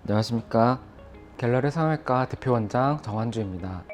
안녕하십니까. 갤러리 성형외과 대표원장 정환주입니다.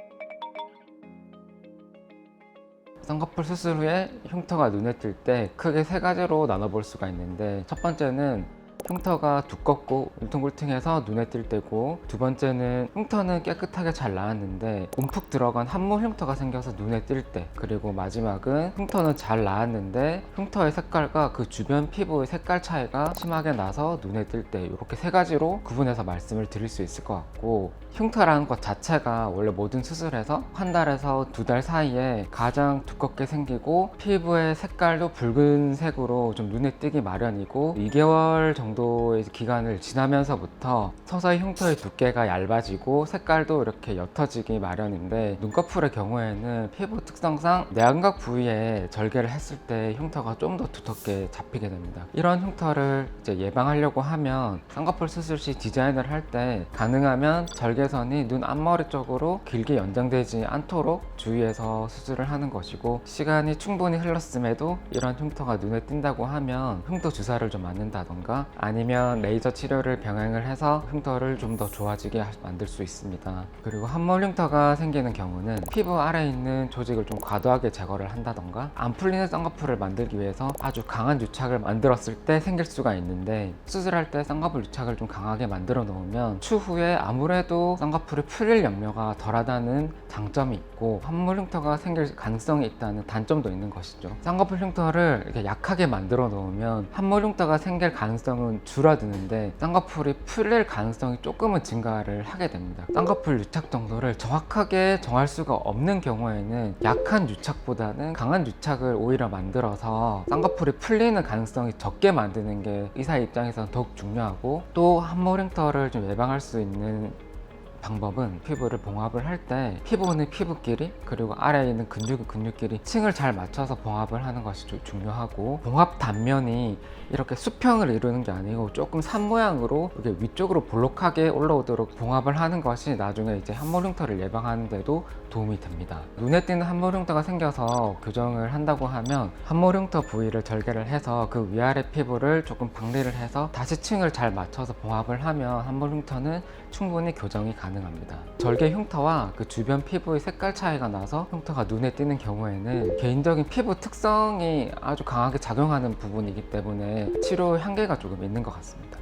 쌍꺼풀 수술 후에 흉터가 눈에 띌 때 크게 세 가지로 나눠볼 수가 있는데, 첫 번째는 흉터가 두껍고 울퉁불퉁해서 눈에 띌 때고, 두 번째는 흉터는 깨끗하게 잘 나았는데 움푹 들어간 함몰 흉터가 생겨서 눈에 띌 때, 그리고 마지막은 흉터는 잘 나았는데 흉터의 색깔과 그 주변 피부의 색깔 차이가 심하게 나서 눈에 띌 때, 이렇게 세 가지로 구분해서 말씀을 드릴 수 있을 것 같고, 흉터라는 것 자체가 원래 모든 수술에서 한 달에서 두 달 사이에 가장 두껍게 생기고 피부의 색깔도 붉은색으로 좀 눈에 띄기 마련이고, 2개월 정도의 기간을 지나면서부터 서서히 흉터의 두께가 얇아지고 색깔도 이렇게 옅어지기 마련인데, 눈꺼풀의 경우에는 피부 특성상 내안각 부위에 절개를 했을 때 흉터가 좀 더 두텁게 잡히게 됩니다. 이런 흉터를 이제 예방하려고 하면 쌍꺼풀 수술 시 디자인을 할 때 가능하면 절개선이 눈 앞머리 쪽으로 길게 연장되지 않도록 주의해서 수술을 하는 것이고, 시간이 충분히 흘렀음에도 이런 흉터가 눈에 띈다고 하면 흉터 주사를 좀 맞는다던가 아니면 레이저 치료를 병행을 해서 흉터를 좀 더 좋아지게 만들 수 있습니다. 그리고 함몰 흉터가 생기는 경우는 피부 아래에 있는 조직을 좀 과도하게 제거를 한다던가 안 풀리는 쌍꺼풀을 만들기 위해서 아주 강한 유착을 만들었을 때 생길 수가 있는데, 수술할 때 쌍꺼풀 유착을 좀 강하게 만들어 놓으면 추후에 아무래도 쌍꺼풀이 풀릴 염려가 덜하다는 장점이 있고, 함몰 흉터가 생길 가능성이 있다는 단점도 있는 것이죠. 쌍꺼풀 흉터를 이렇게 약하게 만들어 놓으면 함몰 흉터가 생길 가능성은 줄어드는데 쌍꺼풀이 풀릴 가능성이 조금은 증가를 하게 됩니다. 쌍꺼풀 유착 정도를 정확하게 정할 수가 없는 경우에는 약한 유착보다는 강한 유착을 오히려 만들어서 쌍꺼풀이 풀리는 가능성이 적게 만드는 게 의사 입장에서는 더욱 중요하고, 또 함몰 흉터를 좀 예방할 수 있는 방법은 피부를 봉합을 할 때 피부는 피부끼리 그리고 아래에 있는 근육은 근육끼리 층을 잘 맞춰서 봉합을 하는 것이 중요하고, 봉합 단면이 이렇게 수평을 이루는 게 아니고 조금 산 모양으로 이렇게 위쪽으로 볼록하게 올라오도록 봉합을 하는 것이 나중에 이제 함몰 흉터를 예방하는 데도 도움이 됩니다. 눈에 띄는 함몰 흉터가 생겨서 교정을 한다고 하면 함몰 흉터 부위를 절개를 해서 그 위아래 피부를 조금 박리를 해서 다시 층을 잘 맞춰서 봉합을 하면 함몰 흉터는 충분히 교정이 가능합니다. 절개 흉터와 그 주변 피부의 색깔 차이가 나서 흉터가 눈에 띄는 경우에는 개인적인 피부 특성이 아주 강하게 작용하는 부분이기 때문에 치료 한계가 조금 있는 것 같습니다.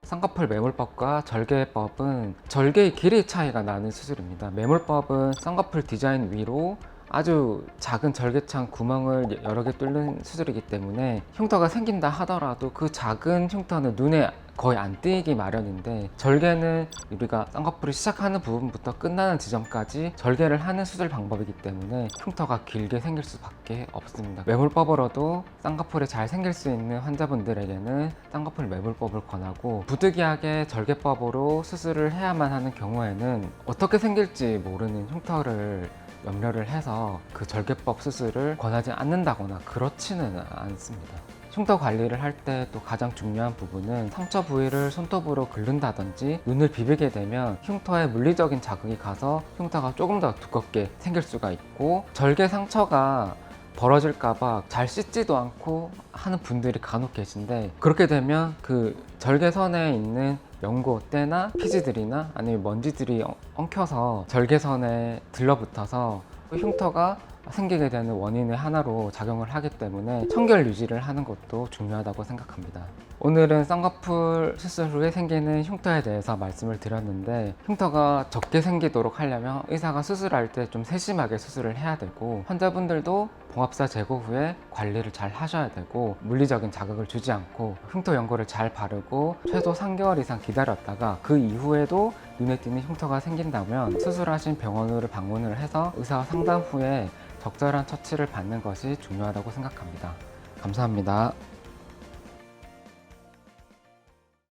쌍꺼풀 매몰법과 절개법은 절개의 길이 차이가 나는 수술입니다. 매몰법은 쌍꺼풀 디자인 위로 아주 작은 절개창 구멍을 여러 개 뚫는 수술이기 때문에 흉터가 생긴다 하더라도 그 작은 흉터는 눈에 거의 안 띄기 마련인데, 절개는 우리가 쌍꺼풀이 시작하는 부분부터 끝나는 지점까지 절개를 하는 수술 방법이기 때문에 흉터가 길게 생길 수밖에 없습니다. 매몰법으로도 쌍꺼풀이 잘 생길 수 있는 환자분들에게는 쌍꺼풀 매몰법을 권하고, 부득이하게 절개법으로 수술을 해야만 하는 경우에는 어떻게 생길지 모르는 흉터를 염려를 해서 그 절개법 수술을 권하지 않는다거나 그렇지는 않습니다. 흉터 관리를 할 때 또 가장 중요한 부분은 상처 부위를 손톱으로 긁는다든지 눈을 비비게 되면 흉터에 물리적인 자극이 가서 흉터가 조금 더 두껍게 생길 수가 있고, 절개 상처가 벌어질까봐 잘 씻지도 않고 하는 분들이 간혹 계신데, 그렇게 되면 그 절개선에 있는 연고때나 피지들이나 아니면 먼지들이 엉켜서 절개선에 들러붙어서 흉터가 생기게 되는 원인의 하나로 작용을 하기 때문에 청결 유지를 하는 것도 중요하다고 생각합니다. 오늘은 쌍꺼풀 수술 후에 생기는 흉터에 대해서 말씀을 드렸는데, 흉터가 적게 생기도록 하려면 의사가 수술할 때 좀 세심하게 수술을 해야 되고, 환자분들도 봉합사 제거 후에 관리를 잘 하셔야 되고, 물리적인 자극을 주지 않고 흉터 연고를 잘 바르고 최소 3개월 이상 기다렸다가 그 이후에도 눈에 띄는 흉터가 생긴다면 수술하신 병원으로 방문을 해서 의사와 상담 후에 적절한 처치를 받는 것이 중요하다고 생각합니다. 감사합니다.